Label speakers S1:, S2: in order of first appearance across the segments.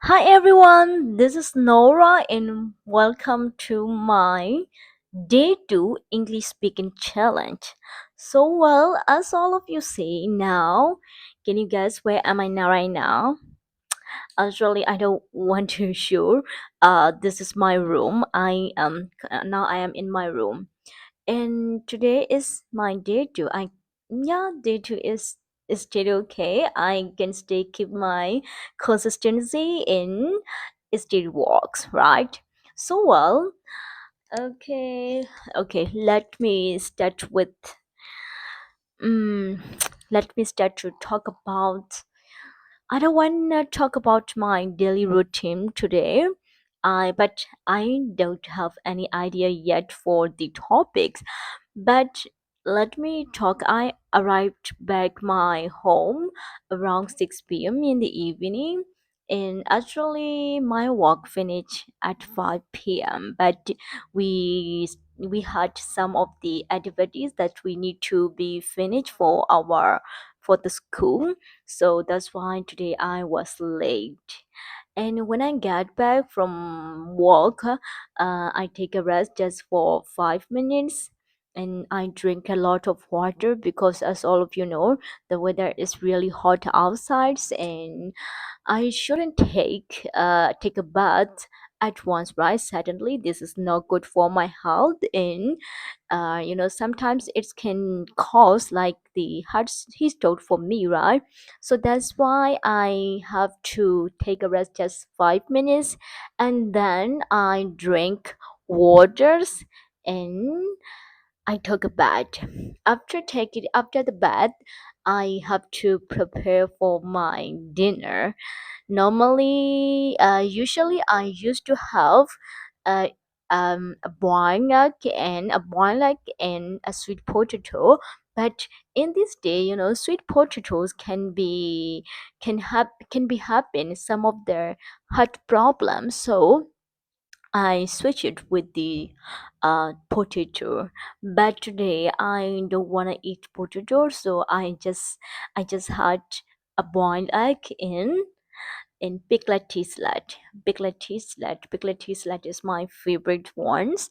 S1: Hi everyone, this is Nora and welcome to my day 2 English speaking challenge. As all of you see now, can you guess where am I now right now? Actually, I don't want to sure. This is my room. I am in my room, and today is my day 2. Day 2 is still okay. I can still keep my consistency in it still works, right? So well, okay, okay. Mm, let me start to talk about. I don't want to talk about my daily routine today. But I don't have any idea yet for the topics. But let me talk. I arrived back my home around 6 p.m. in the evening, and actually my work finished at 5 p.m. But we we had some of the activities that we need to be finished for the school, so that's why today I was late. And when I get back from work, I take a rest just for 5 minutes, and I drink a lot of water because, as all of you know, the weather is really hot outside, and I shouldn't take a bath at once, right? Suddenly, this is not good for my health, and sometimes it can cause like the heart stroke for me, right? So that's why I have to take a rest just 5 minutes, and then I drink waters, and I took a bath. After the bath, I have to prepare for my dinner. Usually I used to have a a boiled egg and a sweet potato. But in this day, sweet potatoes can be happen some of their heart problems. So I switch it with the potato. But today I don't want to eat potato, so I just had a boiled egg in pickled is my favorite ones.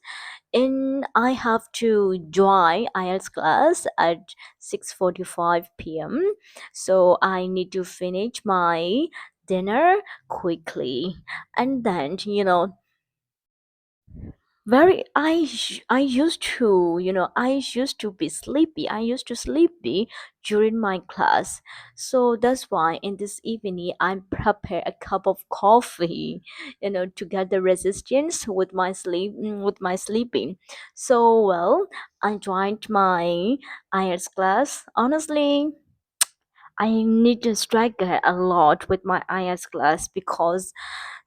S1: And I have to join IELTS class at 6:45 p.m. So I need to finish my dinner quickly, and then I used to be sleepy. I used to sleepy during my class. So that's why in this evening I prepare a cup of coffee, to get the resistance with with my sleeping. So I joined my IELTS class. Honestly, I need to struggle a lot with my IS class because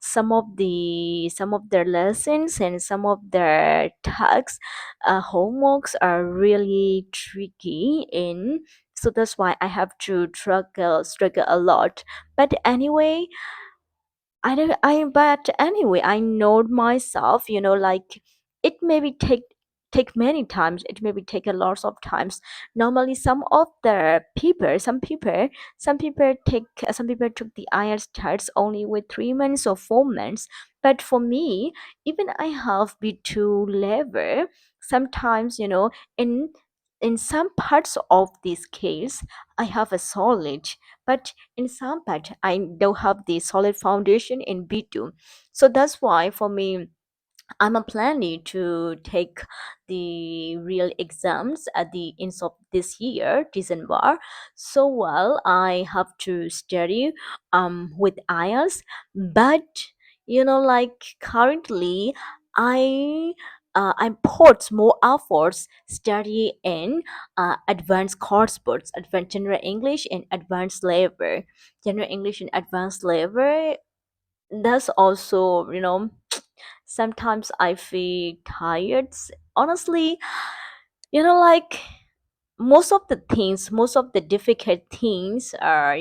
S1: some of their lessons and some of their tasks, homeworks are really tricky in. So that's why I have to struggle a lot. But anyway, I don't I but anyway, I know myself, like it maybe take many times, it maybe take a lot of times. Normally some people some people took the IELTS tests only with 3 months or 4 months. But for me, even I have B2 level, sometimes, in in some parts of this case, I have a solid, but in some part I don't have the solid foundation in B2. So that's why for me, I'm planning to take the real exams at the end of this year, December. So I have to study with IELTS, but like currently, I I put more efforts study in advanced coursework, advanced general English and advanced level, general English and advanced level. That's also, sometimes I feel tired. Honestly, like most of the difficult things are,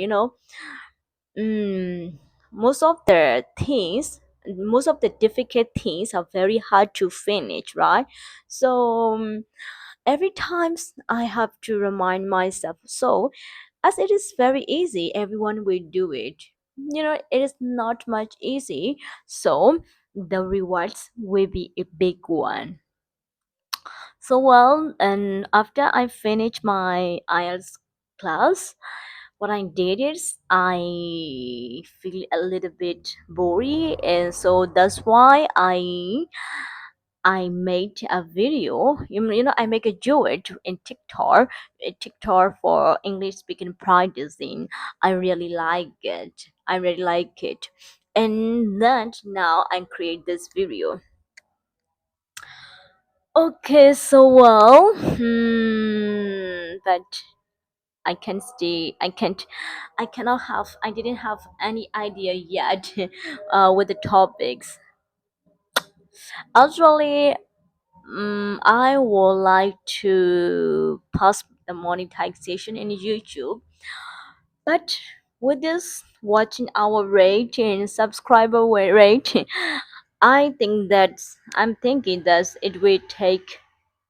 S1: mm, most of the things, most of the difficult things are very hard to finish, right? So every times I have to remind myself. So as it is very easy, everyone will do it. it is not much easy. So the rewards will be a big one. So well, and after I finished my IELTS class, what I did is I feel a little bit boring, and so that's why I made a video. I make a duet in TikTok, TikTok for English speaking practicing. I really like it. I really like it, and then now I create this video. Okay, so well, but I can't stay. I cannot have. I didn't have any idea yet with the topics. Actually, I would like to pass the monetization in YouTube, but with this watching our rate and subscriber rate, I'm thinking that it will take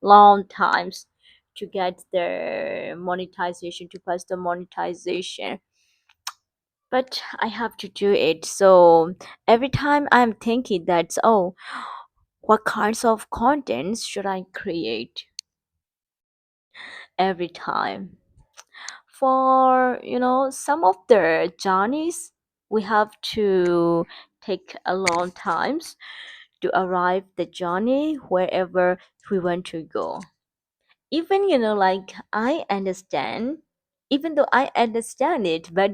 S1: long times to get the monetization, to pass the monetization, but I have to do it. So every time I'm thinking that, oh, what kinds of contents should I create every time? For some of the journeys, we have to take a long times to arrive the journey wherever we want to go. Even like I understand, even though I understand it, but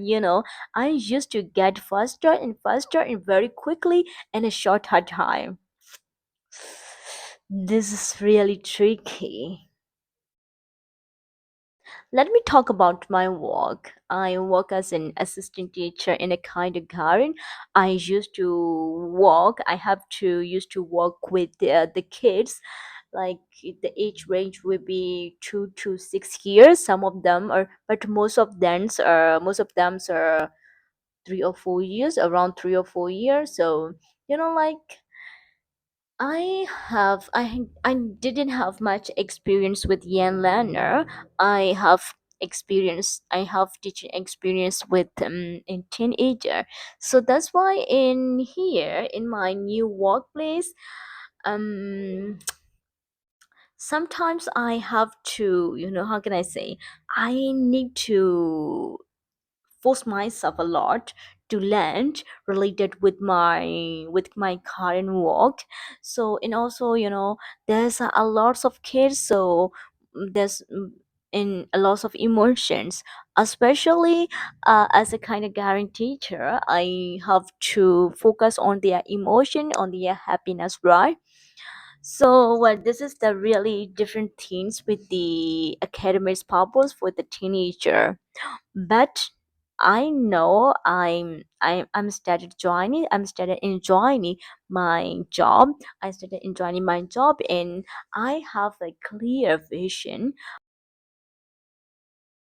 S1: I used to get faster and faster and very quickly in a shorter time. This is really tricky. Let me talk about my work. I work as an assistant teacher in a kindergarten. I have to used to work with the kids, like the age range will be 2 to 6 years. Some of them are, but most of them are 3 or 4 years, around 3 or 4 years. So like I didn't have much experience with Yan Learner. I have teaching experience with in teenager. So that's why in here in my new workplace, um sometimes I have to, how can I say, I need to force myself a lot to learn related with my current work. So, and also there's a lots of kids, so there's in a lot of emotions, especially as a kind of guarantee teacher. I have to focus on their emotion, on their happiness, right? So, well, this is the really different things with the academics purpose for the teenager. But I know I'm started enjoying my job. I started enjoying my job, and I have a clear vision